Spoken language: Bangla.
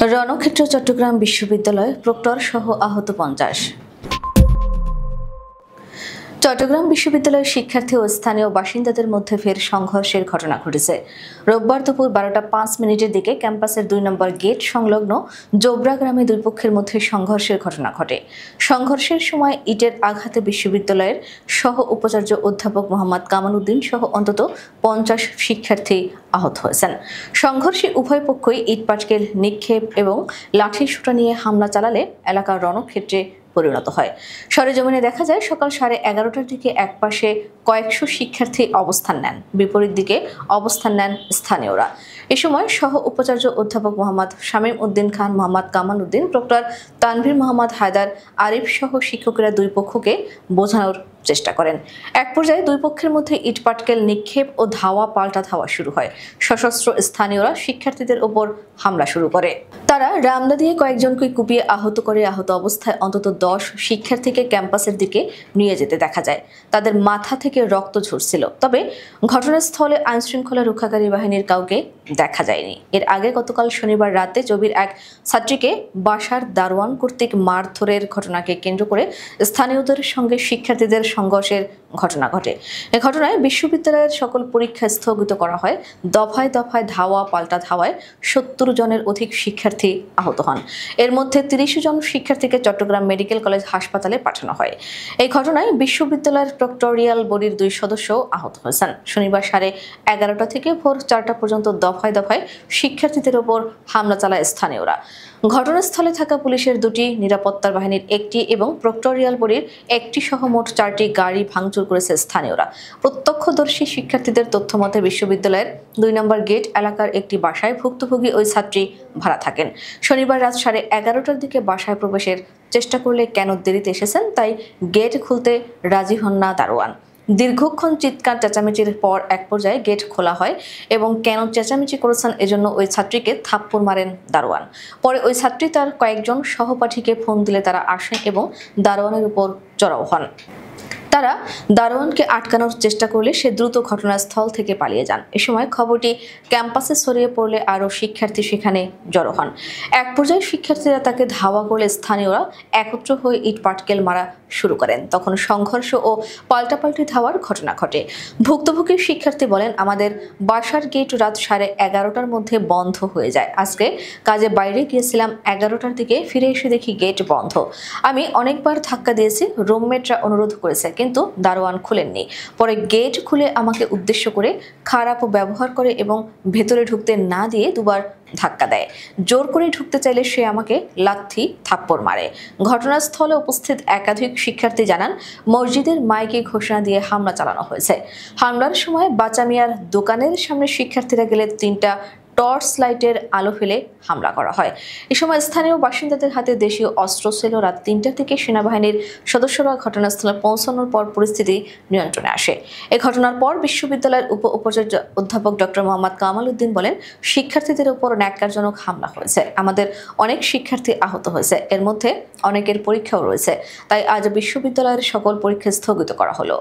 রণক্ষেত্র চট্টগ্রাম বিশ্ববিদ্যালয় প্রক্টর সহ আহত 50। চট্টগ্রাম বিশ্ববিদ্যালয়ের শিক্ষার্থী ও স্থানীয় বাসিন্দাদের মধ্যে ফের সংঘর্ষের ঘটনা ঘটেছে। রোববার দুপুর 12:05 দিকে ক্যাম্পাসের 2 নম্বর গেট সংলগ্ন জোবরা গ্রামে দুই পক্ষের মধ্যে সংঘর্ষের ঘটনা ঘটে। সংঘর্ষের সময় ইটের আঘাতে বিশ্ববিদ্যালয়ের সহ উপাচার্য অধ্যাপক মোহাম্মদ কামাল উদ্দিন সহ অন্তত 50 শিক্ষার্থী আহত হয়েছেন। সংঘর্ষে উভয় পক্ষই ইটপাটকেল নিক্ষেপ এবং লাঠিসোঁটা নিয়ে হামলা চালালে এলাকার রণক্ষেত্রে পরিণত হয়। সরেজমিনে দেখা যায় সকাল 11:30টার দিকে একপাশে কয়েকশো শিক্ষার্থী অবস্থান নেন, বিপরীত দিকে অবস্থান নেন স্থানীয়রা। এ সময় সহ উপাচার্য অধ্যাপক মোহাম্মদ শামীম উদ্দিন খান, মোহাম্মদ কামাল উদ্দিন, প্রক্টর তানভীর মোহাম্মদ হায়দার, আরিফ সহ শিক্ষকেরা দুই পক্ষকে বোঝানোর চেষ্টা করেন। এক পর্যায়ে দুই পক্ষের মধ্যে ইটপাটকেল নিক্ষেপ ও ধাওয়া পাল্টা ধাওয়া শুরু হয়। সশস্ত্র স্থানীয়রা শিক্ষার্থীদের ওপর হামলা শুরু করে। তারা রামদা দিয়ে কয়েকজনকে কুপিয়ে আহত করে আহত অবস্থায় অন্তত 10 শিক্ষার্থীকে ক্যাম্পাসের দিকে নিয়ে যেতে দেখা যায়। তাদের মাথা থেকে রক্ত ঝরছিল। তবে ঘটনাস্থলে আইনশৃঙ্খলা রক্ষাকারী বাহিনীর কাউকে দেখা যায়নি। এর আগে গতকাল শনিবার রাতে জবির এক ছাত্রীকে বাসার দারোয়ান কর্তৃক মারধরের ঘটনাকে কেন্দ্র করে স্থানীয়দের সঙ্গে শিক্ষার্থীদের সংঘর্ষের ঘটনা ঘটে। এ ঘটনায় বিশ্ববিদ্যালয়ের সকল পরীক্ষা স্থগিত করা হয়। দফায় দফায় ধাওয়া পাল্টা ধাওয়ায় 70 জনের অধিক শিক্ষার্থী আহত হন। এর মধ্যে 30 জন শিক্ষার্থীকে চট্টগ্রাম মেডিকেল কলেজ হাসপাতালে পাঠানো হয়। এই ঘটনায় বিশ্ববিদ্যালয়ের প্রক্টরিয়াল বডির 2 সদস্য আহত হয়েছেন। শনিবার 11:30টা থেকে ভোর 4টা পর্যন্ত দফায় দফায় শিক্ষার্থীদের ওপর হামলা চালায় স্থানীয়রা। ঘটনাস্থলে থাকা পুলিশের 2টি, নিরাপত্তা বাহিনীর 1টি এবং প্রক্টরিয়াল বডির 1টি সহ মোট 4টি গাড়ি ভাঙচুর করেছে স্থানীয়রা। প্রত্যক্ষদর্শী শিক্ষার্থীদের তথ্য মতে বিশ্ববিদ্যালয়ের 2 নম্বর গেট এলাকার একটি বাসায় ভুক্তভোগী ওই ছাত্রী ভাড়া থাকেন। শনিবার রাত 11:30টার দিকে বাসায় প্রবেশের চেষ্টা করলে কেন দেরিতে এসেছেন তাই গেট খুলতে রাজি হন না দারোয়ান। দীর্ঘক্ষণ চিৎকার চেঁচামেচির পর এক পর্যায়ে গেট খোলা হয় এবং কেন চেঁচামেচি করেছেন এজন্য ওই ছাত্রীকে থাপ্পড় মারেন দারোয়ান। পরে ওই ছাত্রী তার কয়েকজন সহপাঠীকে ফোন দিলে তারা আসেন এবং দারোয়ানের উপর চড়াও হন। তারা দারোয়ানকে আটকানোর চেষ্টা করলে সে দ্রুত ঘটনাস্থল থেকে পালিয়ে যান। এ সময় খবরটি ক্যাম্পাসে ছড়িয়ে পড়লে আরও শিক্ষার্থী সেখানে জড়ো হন। এক পর্যায়ে শিক্ষার্থীরা তাকে ধাওয়া করলে স্থানীয়রা একত্র হয়ে ইট পাটকেল মারা শুরু করেন। তখন সংঘর্ষ ও পাল্টাপাল্টি ধাওয়ার ঘটনা ঘটে। ভুক্তভোগী শিক্ষার্থী বলেন, আমাদের বাসার গেট রাত 11:30টার মধ্যে বন্ধ হয়ে যায়। আজকে কাজে বাইরে গিয়েছিলাম, 11টার দিকে ফিরে এসে দেখি গেট বন্ধ। আমি অনেকবার ধাক্কা দিয়েছি, রুমমেটরা অনুরোধ করেছে কিন্তু দারোয়ান খুলেননি। পরে গেট খুলে আমাকে উদ্দেশ্য করে খারাপ ব্যবহার করে এবং ভেতরে ঢুকতে না দিয়ে 2বার ধাক্কা দেয়। জোর করে ঢুকতে চাইলে সে আমাকে লাথি থাপ্পড় মারে। ঘটনাস্থলে উপস্থিত একাধিক শিক্ষার্থী জানান, মসজিদের মাইকে ঘোষণা দিয়ে হামলা চালানো হয়েছে। হামলার সময় বাচ্চা মিয়ার দোকানের সামনে শিক্ষার্থীরা গেলে 3টা টর্চ লাইটের আলো ফেলে হামলা করা হয়। এ সময় স্থানীয় বাসিন্দাদের হাতে দেশীয় অস্ত্র ছিল। রাত 3টা থেকে সেনাবাহিনীর সদস্যরা ঘটনাস্থলে পৌঁছানোর পর পরিস্থিতি নিয়ন্ত্রণে আসে। এ ঘটনার পর বিশ্ববিদ্যালয়ের উপাচার্য অধ্যাপক ডক্টর মোহাম্মদ কামাল উদ্দিন বলেন, শিক্ষার্থীদের উপর ন্যাক্কারজনক হামলা হয়েছে। আমাদের অনেক শিক্ষার্থী আহত হয়েছে, এর মধ্যে অনেকের পরীক্ষাও রয়েছে। তাই আজ বিশ্ববিদ্যালয়ের সকল পরীক্ষা স্থগিত করা হলো।